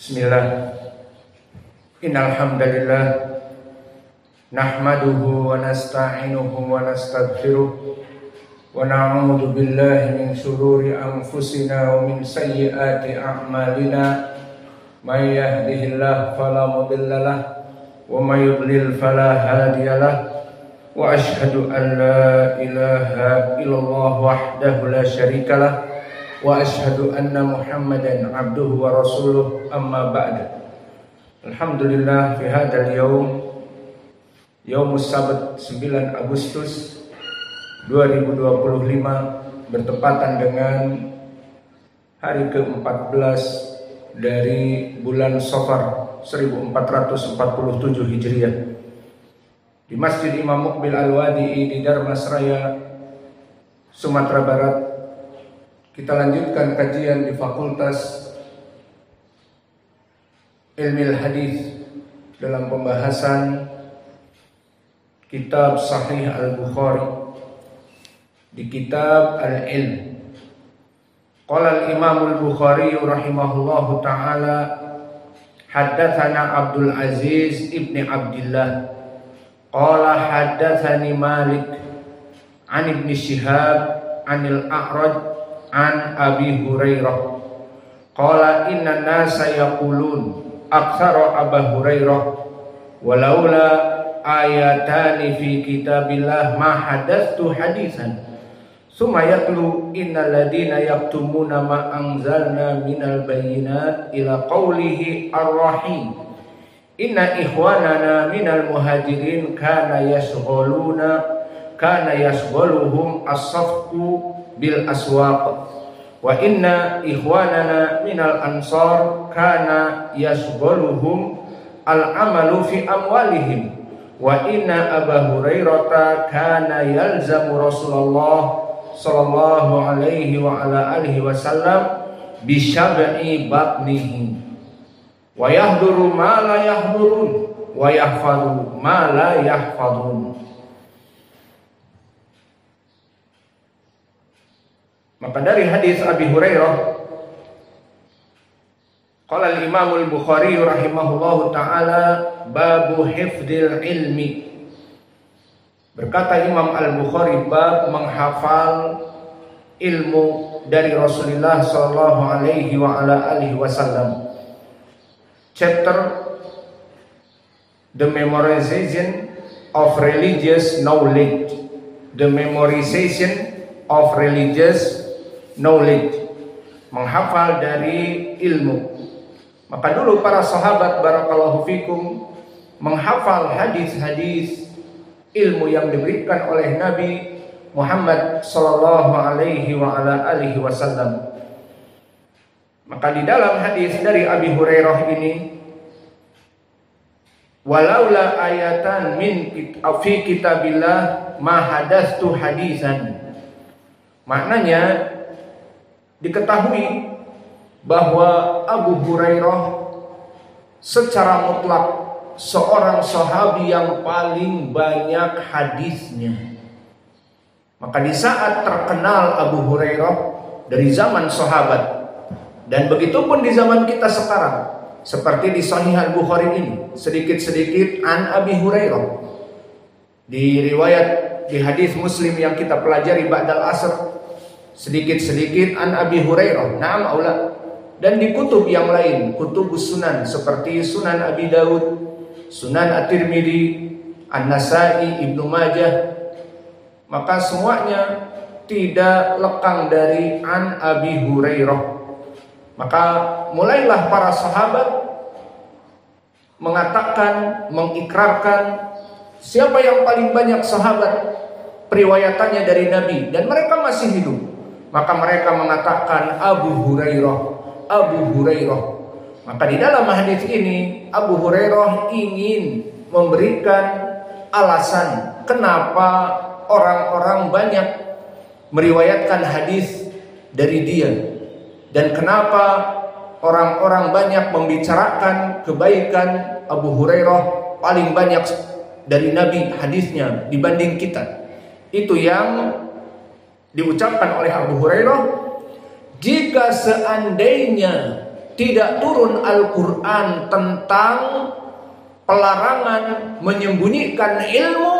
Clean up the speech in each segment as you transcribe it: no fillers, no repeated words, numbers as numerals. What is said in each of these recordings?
Bismillah. Innal hamdalillah nahmaduhu wa nasta'inuhu wa nastaghfiruh wa na'udzu billahi min shururi anfusina wa min sayyiati a'malina. May yahdihillahu fala mudhillalah wa may yudlil fala hadiyalah. Wa asyhadu an la ilaha illallah wahdahu la syarikalah wa asyhadu anna Muhammadan abduhu wa rasuluh, amma ba'd. Alhamdulillah, fi hadzal yaumus sabt 9 Agustus 2025 bertepatan dengan hari ke-14 dari bulan Safar 1447 Hijriah di Masjid Imam Muqbil Al-Wadi'i di Darmasraya, Sumatera Barat. Kita lanjutkan kajian di Fakultas Ilmu Hadis dalam pembahasan Kitab Sahih Al-Bukhari di Kitab Al-Ilm. Qala al-Imam Al-Bukhari rahimahullahu ta'ala, haddatsana Abdul Aziz ibn Abdullah qala haddatsani Malik an Ibn Shihab anil A'raj an Abi Hurairah qala inna nasa yaqulun aktsara Abu Hurairah walaula ayatani fi kitabillah ma hadatsu hadisan summa yatlu innal ladina yaktumuna ma anzalna minal bayyinat ila qawlihi ar-rahim inna ikhwanana minal muhajirin kana yashghaluhum as-safqu bil aswaq wa inna ikhwanana minal ansar kana yashghaluhum al amalu fi amwalihim wa inna Abu Hurairah kana yalzamu Rasulullah sallallahu alaihi wa ala alihi wasallam bi syab'i batnihi wa yahduru ma la yahdurun wa yahfadhu ma la yahfadhun. Maka dari hadis Abi Hurairah, qala al-Imam Al-Bukhari rahimahullahu ta'ala, babu hifdzil ilmi. Berkata Imam Al-Bukhari, bab menghafal ilmu dari Rasulullah sallallahu alaihi wa ala alihi wasallam. Chapter the memorization of religious knowledge. The memorization of religious knowledge, menghafal dari ilmu. Maka dulu para sahabat barakallahu fikum menghafal hadis-hadis ilmu yang diberikan oleh Nabi Muhammad sallallahu alaihi wa ala alihi wasallam. Maka di dalam hadis dari Abi Hurairah ini, walaula ayatan min fi kitabillah ma hadastu hadisan. Maknanya diketahui bahwa Abu Hurairah secara mutlak seorang sahabi yang paling banyak hadisnya. Maka di saat terkenal Abu Hurairah dari zaman sahabat, dan begitupun di zaman kita sekarang, seperti di Sahih Al-Bukhari ini, sedikit-sedikit an Abi Hurairah. Di riwayat di hadis Muslim yang kita pelajari ba'dal asr, sedikit-sedikit an Abi Hurairah, na'am aula. Dan di kutub yang lain, kutubus sunan seperti Sunan Abi Daud, Sunan At-Tirmidzi, An-Nasa'i, Ibnu Majah, maka semuanya tidak lekang dari an Abi Hurairah. Maka mulailah para sahabat mengatakan, mengikrarkan siapa yang paling banyak sahabat periwayatannya dari Nabi dan mereka masih hidup. Maka mereka mengatakan Abu Hurairah, Abu Hurairah. Maka di dalam hadis ini Abu Hurairah ingin memberikan alasan kenapa orang-orang banyak meriwayatkan hadis dari dia dan kenapa orang-orang banyak membicarakan kebaikan Abu Hurairah paling banyak dari Nabi hadisnya dibanding kita. Itu yang diucapkan oleh Abu Hurairah, jika seandainya tidak turun Al-Quran tentang pelarangan menyembunyikan ilmu,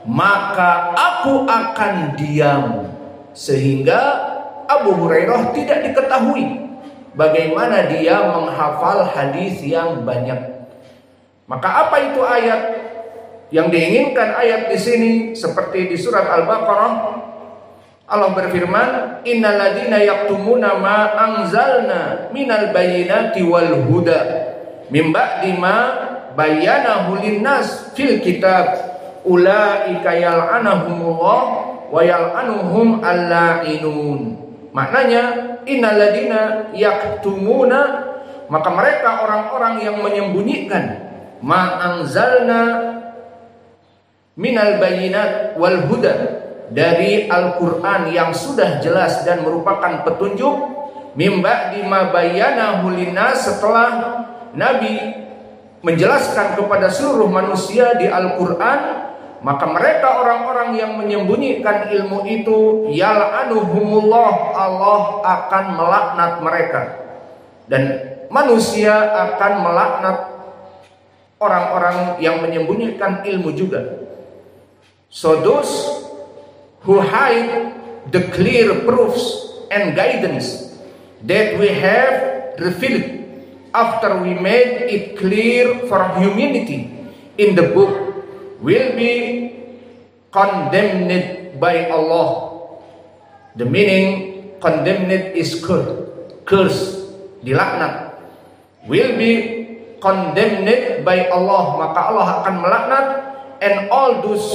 maka aku akan diam. Sehingga Abu Hurairah tidak diketahui bagaimana dia menghafal hadis yang banyak. Maka apa itu ayat? Yang diinginkan ayat di sini seperti di surat Al-Baqarah, Allah berfirman, "Innal ladzina yaktumuna ma anzalna minal bayyinati wal huda mim ba'di ma bayyanahu linnas fil kitab ulaika yal'anuhumullah wa yal'anuhum al-la'inun." Maknanya, innal ladzina yaktumuna, maka mereka orang-orang yang menyembunyikan ma anzalna minal bayyinat wal huda, dari Al-Quran yang sudah jelas dan merupakan petunjuk, mim ba'di ma bayyanahu linnas, setelah Nabi menjelaskan kepada seluruh manusia di Al-Quran, maka mereka orang-orang yang menyembunyikan ilmu itu, yal'anuhumullah, Allah akan melaknat mereka, dan manusia akan melaknat orang-orang yang menyembunyikan ilmu juga. So those who hide the clear proofs and guidance that we have revealed after we made it clear for humanity in the book will be condemned by Allah. The meaning condemned is curse, dilaknat. Will be condemned by Allah, maka Allah akan melaknat, and all those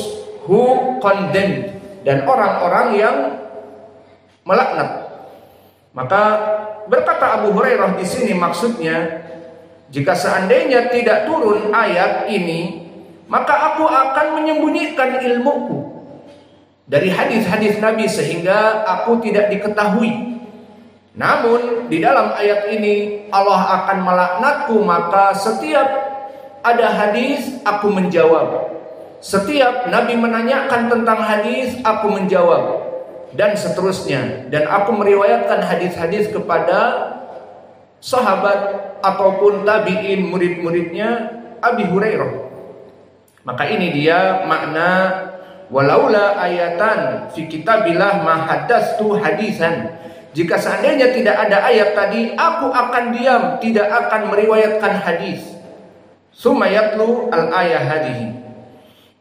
who condemned, dan orang-orang yang melaknat. Maka berkata Abu Hurairah di sini, maksudnya, jika seandainya tidak turun ayat ini, maka aku akan menyembunyikan ilmuku dari hadis-hadis Nabi sehingga aku tidak diketahui. Namun di dalam ayat ini Allah akan melaknatku, maka setiap ada hadis aku menjawab. Setiap Nabi menanyakan tentang hadis, aku menjawab, dan seterusnya. Dan aku meriwayatkan hadis-hadis kepada sahabat ataupun tabi'in, murid-muridnya Abi Hurairah. Maka ini dia makna walaula ayatan fi kitabillah ma haddastu hadisan. Jika seandainya tidak ada ayat tadi, aku akan diam, tidak akan meriwayatkan hadis. Summa yatlu al-ayah hadihi.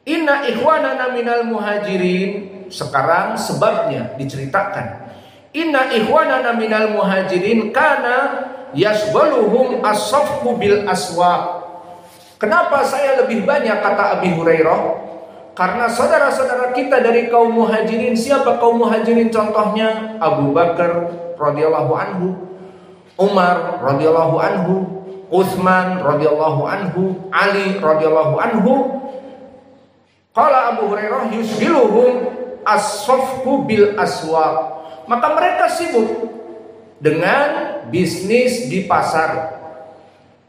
Inna ikhwanana minal muhajirin. Sekarang sebabnya diceritakan. Inna ikhwanana minal muhajirin kana yasbaluhum as-safku bil aswaq. Kenapa saya lebih banyak, kata Abi Hurairah? Karena saudara-saudara kita dari kaum muhajirin, siapa kaum muhajirin contohnya? Abu Bakar radhiyallahu anhu, Umar radhiyallahu anhu, Utsman radhiyallahu anhu, Ali radhiyallahu anhu. Qala Abu Hurairah yusbiluhum as-safku bil aswaq. Maka mereka sibuk dengan bisnis di pasar.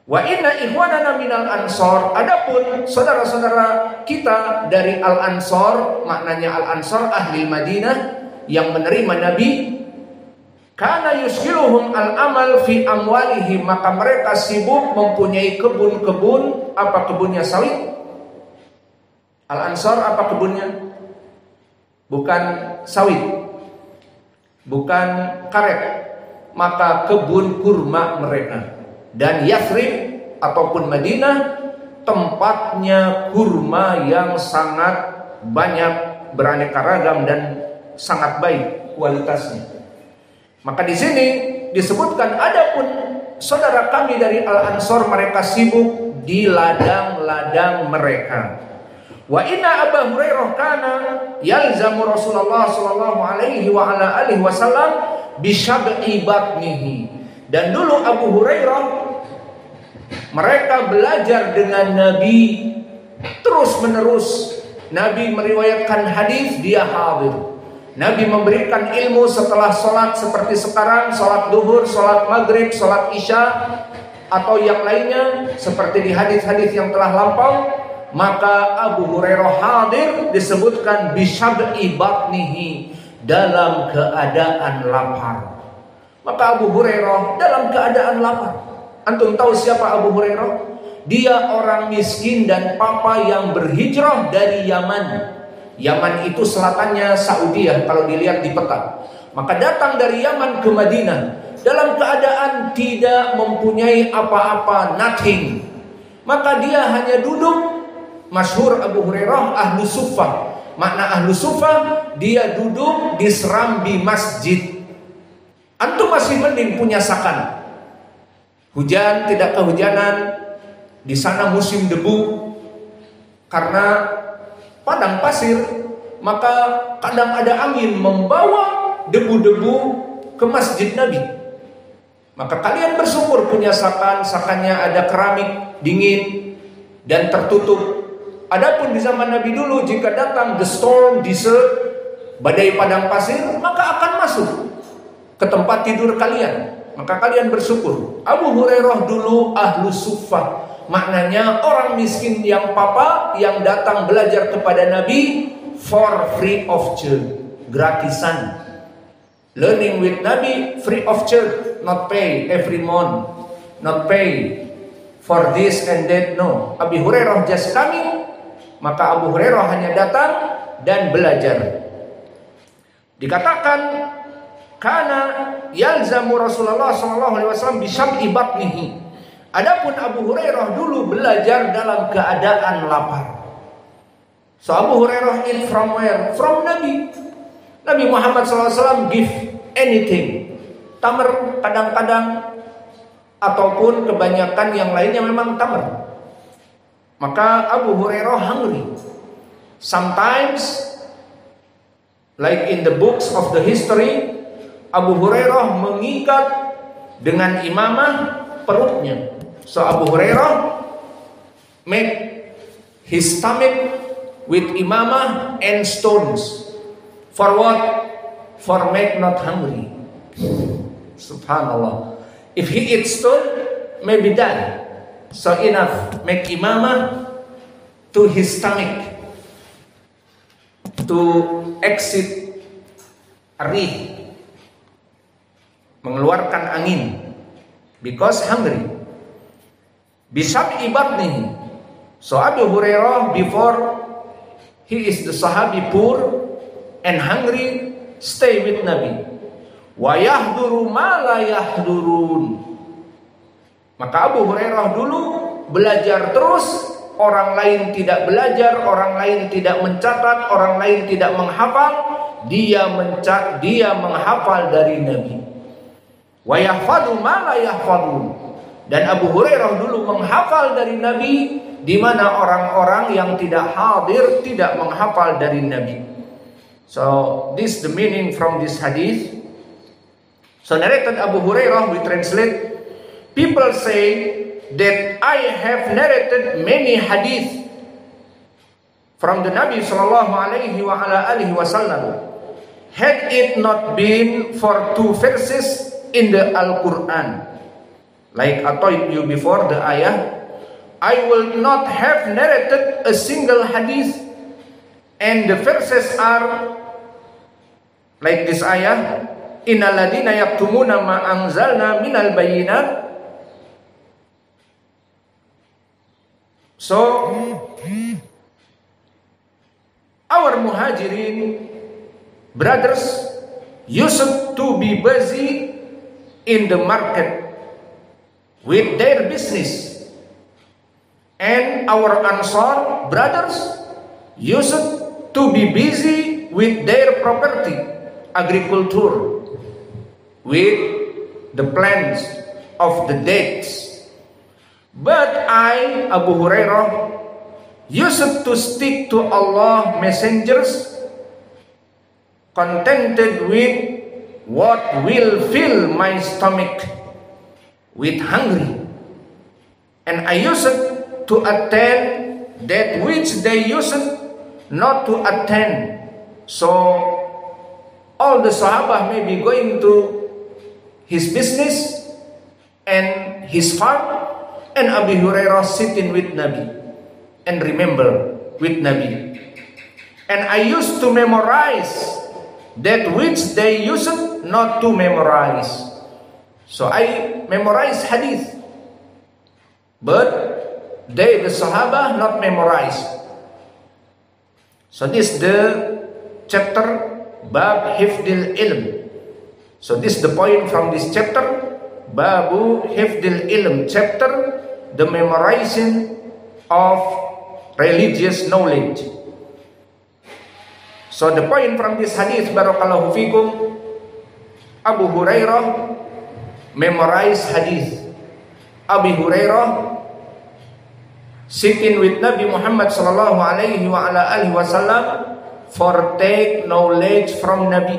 Wa inna ikhwanana minal ansor. Adapun saudara-saudara kita dari al-ansor, maknanya al-ansor ahli Madinah yang menerima Nabi, kana yusbiluhum al-amal fi amwalihim, maka mereka sibuk mempunyai kebun-kebun. Apa kebunnya? Sawit. Al-Ansor apa kebunnya? Bukan sawit, bukan karet, maka kebun kurma mereka. Dan Yathrib ataupun Madinah tempatnya kurma yang sangat banyak, beraneka ragam dan sangat baik kualitasnya. Maka di sini disebutkan, adapun saudara kami dari Al-Ansor, mereka sibuk di ladang-ladang mereka. Wa inna Abu Hurairah kana yalzamu Rasulullah sallallahu alaihi wa ala alihi wasallam bi syab'i batnihi. Dan dulu Abu Hurairah, mereka belajar dengan Nabi terus menerus. Nabi meriwayatkan hadis, dia hadir. Nabi memberikan ilmu setelah sholat seperti sekarang, sholat duhur, sholat maghrib, sholat isya, atau yang lainnya seperti di hadis-hadis yang telah lampau. Maka Abu Hurairah hadir, disebutkan bisyab'i batnihi, dalam keadaan lapar. Maka Abu Hurairah dalam keadaan lapar. Antum tahu siapa Abu Hurairah? Dia orang miskin dan papa yang berhijrah dari Yaman. Yaman itu selatannya Saudiah kalau dilihat di peta. Maka datang dari Yaman ke Madinah dalam keadaan tidak mempunyai apa-apa, nothing. Maka dia hanya duduk. Masyhur Abu Hurairah ahlu suffah. Makna ahlu suffah, dia duduk di serambi masjid. Antum masih mending punya sakan. Hujan tidak kehujanan, di sana musim debu karena padang pasir, maka kadang ada angin membawa debu-debu ke masjid Nabi. Maka kalian bersyukur punya sakan, sakannya ada keramik, dingin dan tertutup. Adapun di zaman Nabi dulu, jika datang the storm, badai padang pasir, maka akan masuk ke tempat tidur kalian. Maka kalian bersyukur. Abu Hurairah dulu ahlu suffah. Maknanya orang miskin yang papa yang datang belajar kepada Nabi for free of charge, gratisan. Learning with Nabi free of charge, not pay every month, not pay for this and that. No, Abu Hurairah just coming. Maka Abu Hurairah hanya datang dan belajar. Dikatakan karena yalzamu Rasulullah SAW bisyam'i batnihi. Adapun Abu Hurairah dulu belajar dalam keadaan lapar. So Abu Hurairah eat from where? From Nabi. Nabi Muhammad SAW give anything. Tamar kadang-kadang ataupun kebanyakan yang lainnya memang tamar. Maka Abu Hurairah hungry. Sometimes, like in the books of the history, Abu Hurairah mengikat dengan imamah perutnya. So Abu Hurairah make his stomach with imamah and stones. For what? For make not hungry. Subhanallah. If he eats stone, maybe die. So enough, make imamah to his stomach to exit rih, mengeluarkan angin, because hungry. Bisab'i batnihi. So Abu Hurairah, before he is the sahabi poor and hungry, stay with Nabi. Wa yahduru ma la yahdurun. Maka Abu Hurairah dulu belajar terus. Orang lain tidak belajar, orang lain tidak mencatat, orang lain tidak menghafal. Dia menghafal dari Nabi. Wa yahfadu ma la yahfadun. Dan Abu Hurairah dulu menghafal dari Nabi, di mana orang-orang yang tidak hadir tidak menghafal dari Nabi. So this the meaning from this hadith. So narrated Abu Hurairah, we translate. People say that I have narrated many hadith from the Nabi sallallahu alaihi wasallam. Had it not been for 2 verses in the Al-Quran, like I told you before the ayah, I will not have narrated a single hadith. And the verses are like this ayah, innal ladina yaktumuna ma anzalna minal bayyinat. So our muhajirin brothers used to be busy in the market with their business, and our Ansar brothers used to be busy with their property, agriculture, with the plants of the dates. But I, Abu Hurairah, used to stick to Allah messengers, contented with what will fill my stomach with hungry, and I used to attend that which they used not to attend. So all the Sahabah may be going to his business and his farm, and Abu Hurairah sitting with Nabi and remember with Nabi. And I used to memorize that which they used not to memorize. So I memorize hadith but they, the Sahaba, not memorize. So this the chapter Bab Hifdil Ilm. So this the point from this chapter, Babu Hifdil Ilm chapter, the memorizing of religious knowledge. So the point from this hadith, barakallahu fikum, Abu Hurairah memorized hadith. Abu Hurairah sitting with Nabi Muhammad sallallahu alaihi wa ala alihi wasallam for take knowledge from Nabi.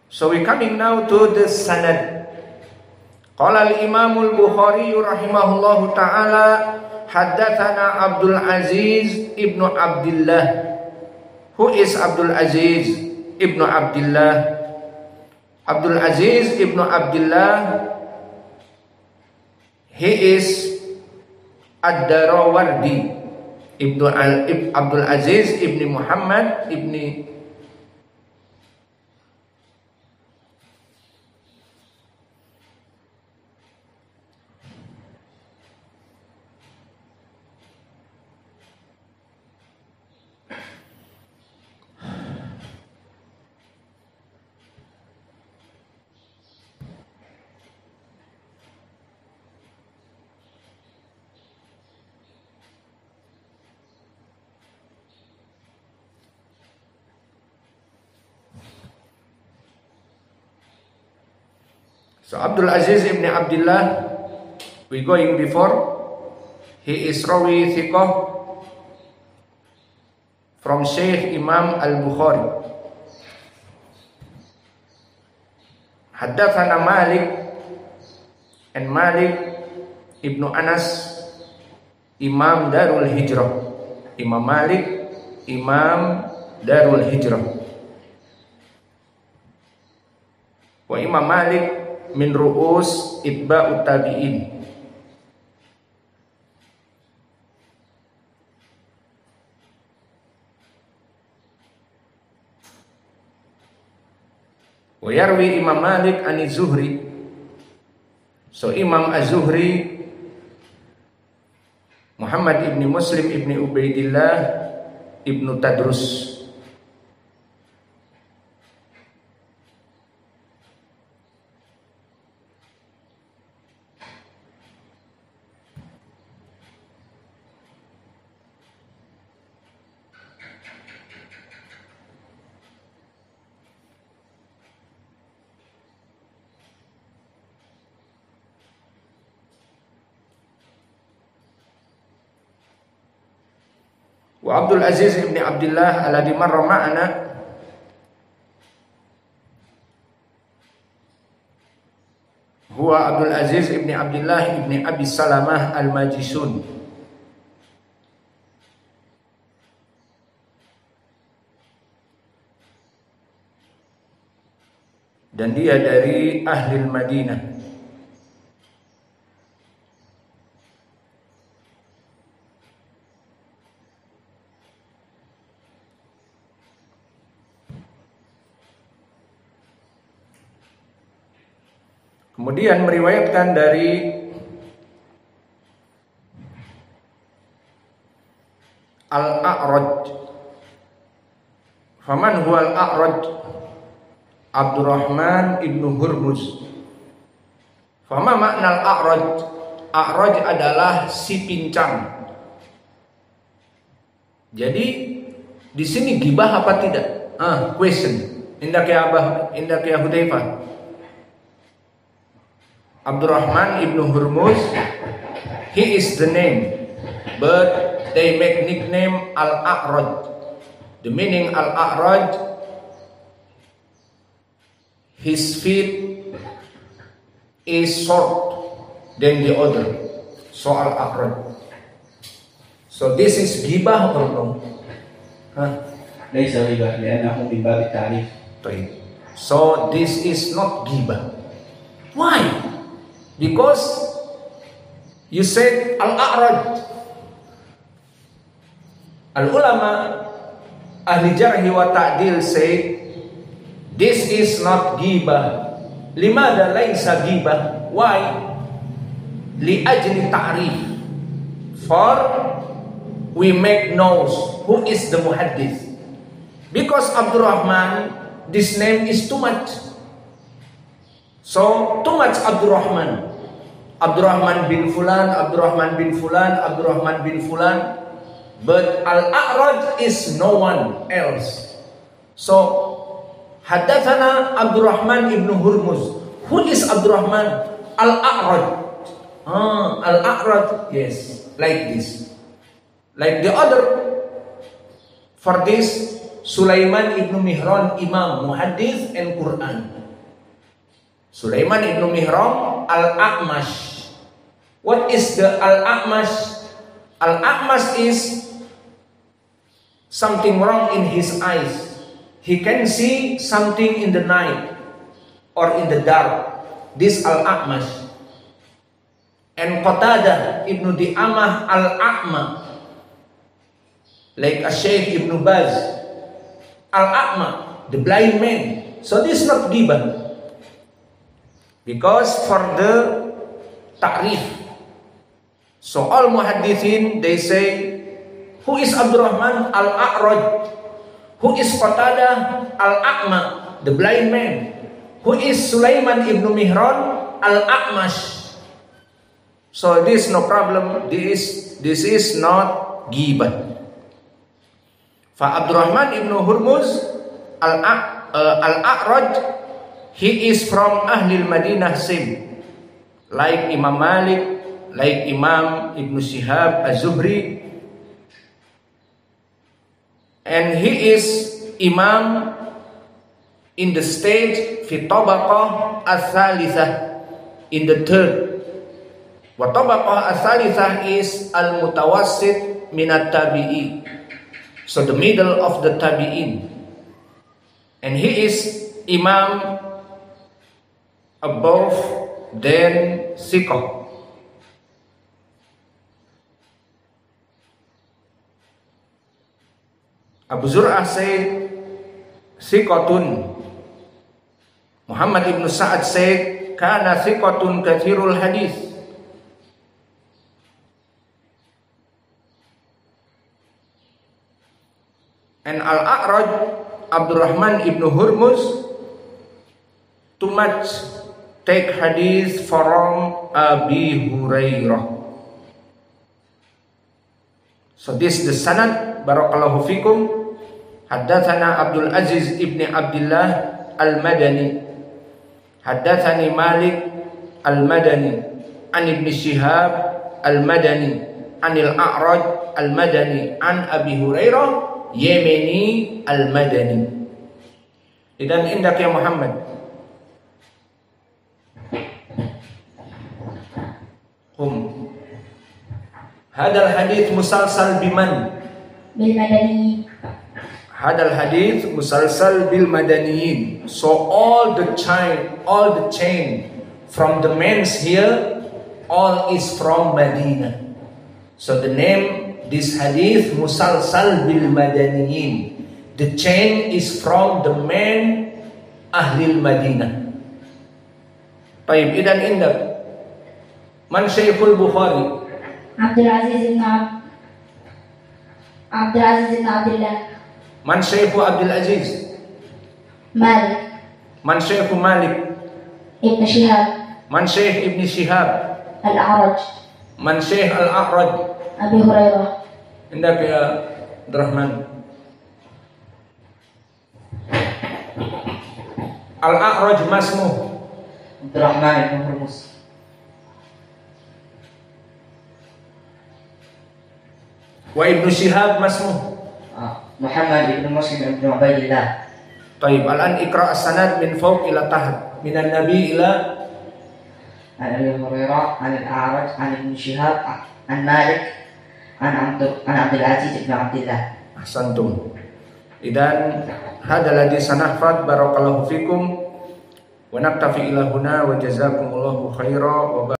So we coming now to the sanad. Qala al-Imam al-Bukhari rahimahullahu ta'ala haddathana Abdul Aziz ibnu Abdullah. Who is Abdul Aziz ibnu Abdullah? Abdul Aziz ibnu Abdullah, he is Ad-Darawardi. Abdul Aziz ibni Muhammad ibni So Abdul Aziz ibn Abdullah, we going before, he is rawi thiqah from Syekh Imam Al-Bukhari. Haddathana Malik, and Malik ibnu Anas, Imam Darul Hijrah. Imam Malik, Imam Darul Hijrah. Wa Imam Malik min ru'us itba'ut tabi'in. Wa yarwi Imam Malik an Zuhri. So Imam Az-Zuhri Muhammad ibni Muslim ibni Ubaidillah ibnu Tadrus. Wa Abdul Aziz ibn Abdullah alladhi marra ma'ana huwa Abdul Aziz ibn Abdullah ibn Abi Salamah al-Majisun. Dan dia dari ahli Madinah. Kemudian meriwayatkan dari Al-A'raj. Faman huwa Al-A'raj? Abdurrahman ibnu Hurmuz. Fama makna Al-A'raj? A'raj adalah si pincang. Jadi di sini gibah apa tidak? Question. Indak ya Hudzaifah. Abdurrahman ibnu Hurmuz, he is the name, but they make nickname Al-A'raj. The meaning Al-A'raj, his feet is short than the other, so Al-A'raj. So this is gibah or no? ليس غيبة لأنه من باب التعريف. So this is not gibah. Why? Because you said Al-A'raj. Al-ulama ahli jarhi wa ta'dil say this is not ghibah. Limada laisa ghibah? Why? li ajli ta'rif, for we make knows who is the muhaddis. Because Abdurrahman, this name is too much. So too much Abdurrahman. Abdurrahman bin Fulan, Abdurrahman bin Fulan, Abdurrahman bin Fulan. But Al-A'raj is no one else. So Haddatsana Abdurrahman ibn Hurmuz. Who is Abdurrahman? Al-A'raj. Al-A'raj, yes, like this. Like the other. For this, Sulaiman ibn Mihran, Imam, Muhaddis and Quran. Sulaiman ibn Mihran, Al-A'mash. What is the Al-A'mash? Al-A'mash is something wrong in his eyes. He can see something in the night or in the dark. This Al-A'mash. And Qatadah ibn Di'amah Al-A'ma, like a Shaykh ibn Baz, Al-A'ma, the blind man. So this is not given. Because for the ta'rif. So all muhaddithin, they say, who is Abdurrahman? Al-A'raj. Who is Qatadah? Al-A'ma, the blind man. Who is Sulaiman ibn Mihran? Al-A'mash. So this no problem. This is not given. Fa Abdurrahman ibn Hurmuz Al-A'raj, he is from Ahlil Madinah Sim, like Imam Malik, like Imam Ibn Shihab Az-Zuhri, and he is Imam in the stage fi tabaqah as-salithah, in the third. Wa tabaqah as-salithah is al-mutawassit min at-tabi'in, so the middle of the tabi'in, and he is Imam above than Siqah. Abu Zur'ah said Siqatun. Muhammad ibn Sa'ad said kana Siqatun kathirul hadis. And Al-A'raj, Abdurrahman ibn Hurmuz, too much take hadith from Abi Hurairah. So this is the sanad. Barakallahu fikum. Haddatsana Abdul Aziz ibn Abdullah Al-Madani. Haddatsani Malik Al-Madani an Ibn Shihab Al-Madani an Al-A'raj Al-Madani an Abi Hurairah Yemeni Al-Madani. Idan indak ya Muhammad. Hadal hadith musalsal biman? Bil madani. Hadal hadith musalsal bil madaniyin. So all the chain from the men's here, all is from Medina. So the name, this hadith musalsal bil madaniyin. The chain is from the men Ahlil Madinah. Taib, idan indak. Man Shaykhul Bukhari? Abdul Aziz ibn Abdullah. Man Shaykhu Abdul Aziz? Malik. Man Shaykhu Malik? Ibn Shihab. Man Shaykh Ibn Shihab? Al-A'raj. Man Shaykh Al-A'raj? Abi Hurairah. Indak ya Abdurrahman. Al-A'raj masmuh? Abdurrahman ibn Hurmuz. Wa Ibn Shihab masmuh? Muhammad ibn Muslim ibn Ubaidillah. Taib, al-an ikra' as-sanad min fawq ila taht, min an-nabi ila An Abi Hurairah, an Al-A'raj, an Ibn Shihab, an Malik, an Abdul Aziz ibn Abdullah. Ahsantum. Idan hada ladzi sanahfad. Barakallahu fikum wa naktafi ila huna wa jazakumullahu khaira wa